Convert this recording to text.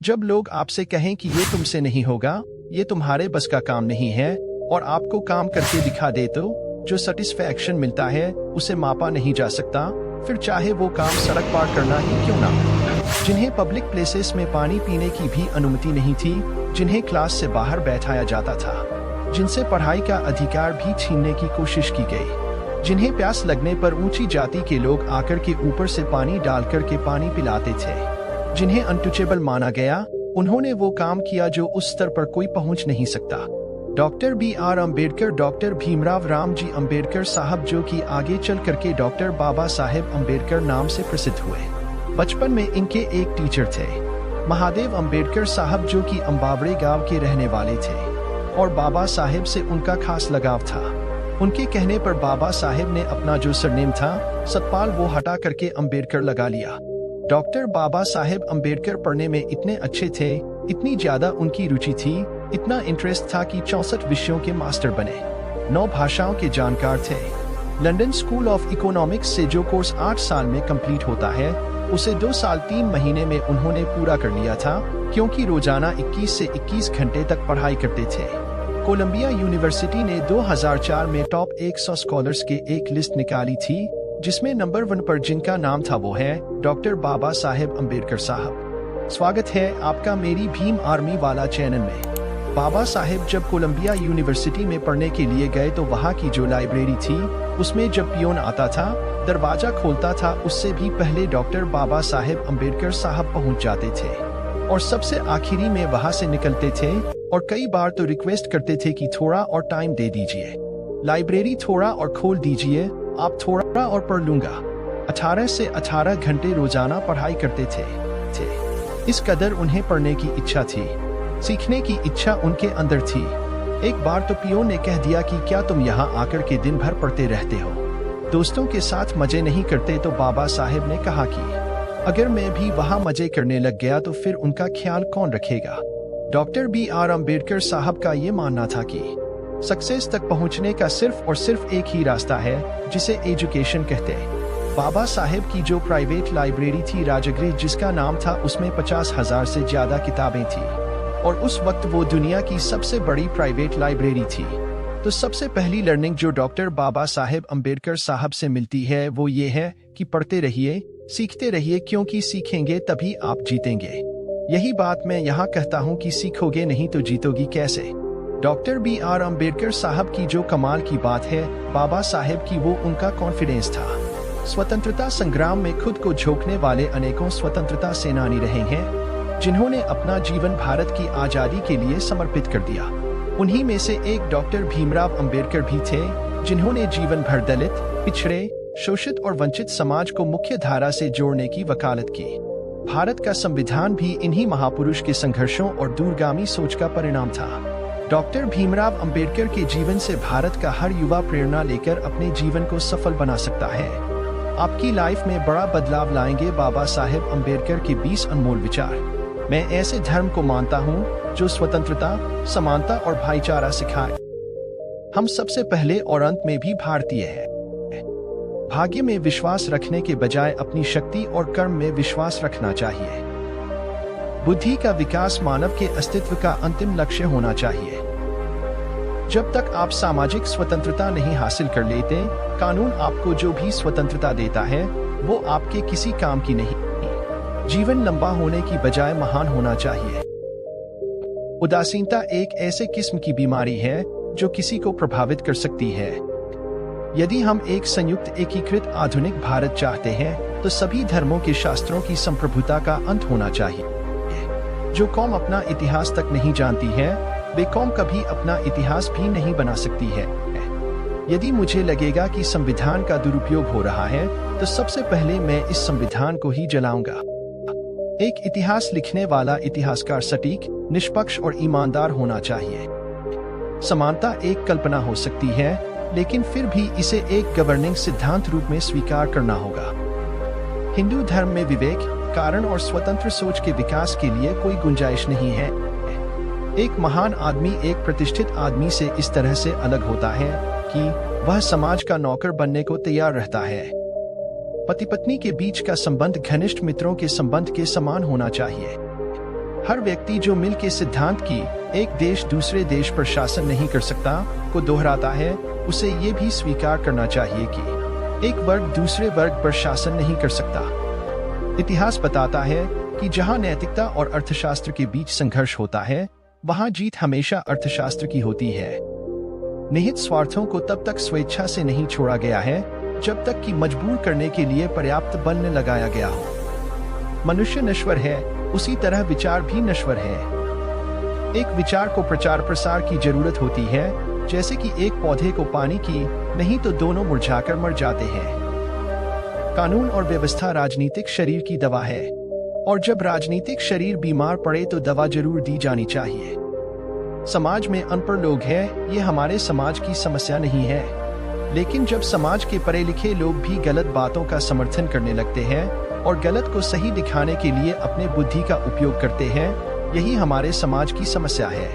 जब लोग आपसे कहें कि ये तुमसे नहीं होगा, ये तुम्हारे बस का काम नहीं है, और आपको काम करके दिखा दे, तो जो सेटिस्फैक्शन मिलता है उसे मापा नहीं जा सकता, फिर चाहे वो काम सड़क पार करना ही क्यों ना हो। जिन्हें पब्लिक प्लेसेस में पानी पीने की भी अनुमति नहीं थी, जिन्हें क्लास से बाहर बैठाया जाता था, जिनसे पढ़ाई का अधिकार भी छीनने की कोशिश की गई, जिन्हें प्यास लगने पर ऊंची जाति के लोग आकर के ऊपर से पानी डालकर के पानी पिलाते थे, जिन्हें अनटचेबल माना गया, उन्होंने वो काम किया जो उस स्तर पर कोई पहुंच नहीं सकता। Doctor B.R. Ambedkar, doctor Bhimrao Ramji Ambedkar साहब, जो कि आगे चल करके डॉक्टर बाबा साहेब अम्बेडकर नाम से प्रसिद्ध हुए। बचपन में इनके एक टीचर थे, महादेव अम्बेडकर साहब, जो कि अम्बावड़े गांव के रहने वाले थे, और बाबा साहेब से उनका खास लगाव था। उनके कहने पर बाबा साहेब ने अपना जो सरनेम था सतपाल, वो हटा करके अम्बेडकर लगा लिया। डॉक्टर बाबा साहेब अम्बेडकर पढ़ने में इतने अच्छे थे, इतनी ज्यादा उनकी रुचि थी, इतना इंटरेस्ट था कि 64 विषयों के मास्टर बने, 9 भाषाओं के जानकार थे। लंदन स्कूल ऑफ इकोनॉमिक्स से जो कोर्स 8 साल में कंप्लीट होता है, उसे 2 साल 3 महीने में उन्होंने पूरा कर लिया था, क्योंकि रोजाना 21 से 21 घंटे तक पढ़ाई करते थे। कोलंबिया यूनिवर्सिटी ने 2004 में टॉप 100 स्कॉलर्स के एक लिस्ट निकाली थी, जिसमें नंबर 1 पर जिनका नाम था वो है डॉक्टर बाबा साहेब अम्बेडकर साहब। स्वागत है आपका मेरी भीम आर्मी वाला चैनल में। बाबा साहेब जब कोलंबिया यूनिवर्सिटी में पढ़ने के लिए गए तो वहाँ की जो लाइब्रेरी थी, उसमें जब पियोन आता था, दरवाजा खोलता था, उससे भी पहले डॉक्टर बाबा साहेब अम्बेडकर साहब पहुँच जाते थे, और सबसे आखिरी में वहाँ से निकलते थे, और कई बार तो रिक्वेस्ट करते थे कि थोड़ा और टाइम दे दीजिए, लाइब्रेरी थोड़ा और खोल दीजिए, आप थोड़ा और पढ़ लूंगा। 18 से 18 घंटे रोजाना पढ़ाई करते थे। इस कदर उन्हें पढ़ने की इच्छा थी, सीखने की इच्छा उनके अंदर थी। एक बार तो पियोन ने कह दिया कि क्या तुम यहाँ आकर के दिन भर पढ़ते रहते हो, दोस्तों के साथ मजे नहीं करते? तो बाबा साहेब ने कहा कि अगर मैं भी वहाँ मजे करने लग गया तो फिर उनका ख्याल कौन रखेगा। Doctor B.R. अम्बेडकर साहब का ये मानना था कि सक्सेस तक पहुँचने का सिर्फ और सिर्फ एक ही रास्ता है, जिसे एजुकेशन कहते हैं। बाबा साहेब की जो प्राइवेट लाइब्रेरी थी राजगृह जिसका नाम था, उसमें 50,000 से ज्यादा किताबें थी, और उस वक्त वो दुनिया की सबसे बड़ी प्राइवेट लाइब्रेरी थी। तो सबसे पहली लर्निंग जो डॉक्टर बाबा साहेब अम्बेडकर साहब से मिलती है वो ये है कि पढ़ते रहिए, सीखते रहिए, क्योंकि सीखेंगे तभी आप जीतेंगे। यही बात मैं यहाँ कहता हूँ कि सीखोगे नहीं तो जीतोगी कैसे। Doctor B.R. अम्बेडकर साहब की जो कमाल की बात है बाबा साहेब की, वो उनका कॉन्फिडेंस था। स्वतंत्रता संग्राम में खुद को झोंकने वाले अनेकों स्वतंत्रता सेनानी रहे हैं, जिन्होंने अपना जीवन भारत की आजादी के लिए समर्पित कर दिया। उन्हीं में से एक डॉक्टर भीमराव अम्बेडकर भी थे, जिन्होंने जीवन भर दलित, पिछड़े, शोषित और वंचित समाज को मुख्य धारा से जोड़ने की वकालत की। भारत का संविधान भी इन्हीं महापुरुष के संघर्षों और दूरगामी सोच का परिणाम था। डॉक्टर भीमराव अम्बेडकर के जीवन से भारत का हर युवा प्रेरणा लेकर अपने जीवन को सफल बना सकता है। आपकी लाइफ में बड़ा बदलाव लाएंगे बाबा साहेब अम्बेडकर के 20 अनमोल विचार। मैं ऐसे धर्म को मानता हूँ जो स्वतंत्रता, समानता और भाईचारा सिखाए। हम सबसे पहले और अंत में भी भारतीय हैं। भाग्य में विश्वास रखने के बजाय अपनी शक्ति और कर्म में विश्वास रखना चाहिए। बुद्धि का विकास मानव के अस्तित्व का अंतिम लक्ष्य होना चाहिए। जब तक आप सामाजिक स्वतंत्रता नहीं हासिल कर लेते, कानून आपको जो भी स्वतंत्रता देता है वो आपके किसी काम की नहीं। जीवन लंबा होने की बजाय महान होना चाहिए। उदासीनता एक ऐसे किस्म की बीमारी है जो किसी को प्रभावित कर सकती है। यदि हम एक संयुक्त एकीकृत आधुनिक भारत चाहते हैं तो सभी धर्मों के शास्त्रों की संप्रभुता का अंत होना चाहिए। जो कौम अपना इतिहास तक नहीं जानती है, वे कौम कभी अपना इतिहास भी नहीं बना सकती है। यदि मुझे लगेगा कि संविधान का दुरुपयोग हो रहा है तो सबसे पहले मैं इस संविधान को ही जलाऊंगा। एक इतिहास लिखने वाला इतिहासकार सटीक, निष्पक्ष और ईमानदार होना चाहिए। समानता एक कल्पना हो सकती है, लेकिन फिर भी इसे एक गवर्निंग सिद्धांत रूप में स्वीकार करना होगा। हिंदू धर्म में विवेक, कारण और स्वतंत्र सोच के विकास के लिए कोई गुंजाइश नहीं है। एक महान आदमी एक प्रतिष्ठित आदमी से इस तरह से अलग होता है कि वह समाज का नौकर बनने को तैयार रहता है। पति पत्नी के बीच का संबंध घनिष्ठ मित्रों के संबंध के समान होना चाहिए। हर व्यक्ति जो मिल के सिद्धांत की एक देश दूसरे देश पर शासन नहीं कर सकता को दोहराता है, उसे ये भी स्वीकार करना चाहिए कि एक वर्ग दूसरे वर्ग पर शासन नहीं कर सकता। इतिहास बताता है कि जहां नैतिकता और अर्थशास्त्र के बीच संघर्ष होता है, वहां जीत हमेशा अर्थशास्त्र की होती है। निहित स्वार्थों को तब तक स्वेच्छा से नहीं छोड़ा गया है जब तक कि मजबूर करने के लिए पर्याप्त बल न लगाया गया हो। मनुष्य नश्वर है, उसी तरह विचार भी नश्वर है। एक विचार को प्रचार प्रसार की जरूरत होती है, जैसे कि एक पौधे को पानी की, नहीं तो दोनों मुरझाकर मर जाते हैं। कानून और व्यवस्था राजनीतिक शरीर की दवा है, और जब राजनीतिक शरीर बीमार पड़े तो दवा जरूर दी जानी चाहिए। समाज में अनपढ़ लोग हैं, ये हमारे समाज की समस्या नहीं है, लेकिन जब समाज के पढ़े लिखे लोग भी गलत बातों का समर्थन करने लगते हैं और गलत को सही दिखाने के लिए अपने बुद्धि का उपयोग करते हैं, यही हमारे समाज की समस्या है।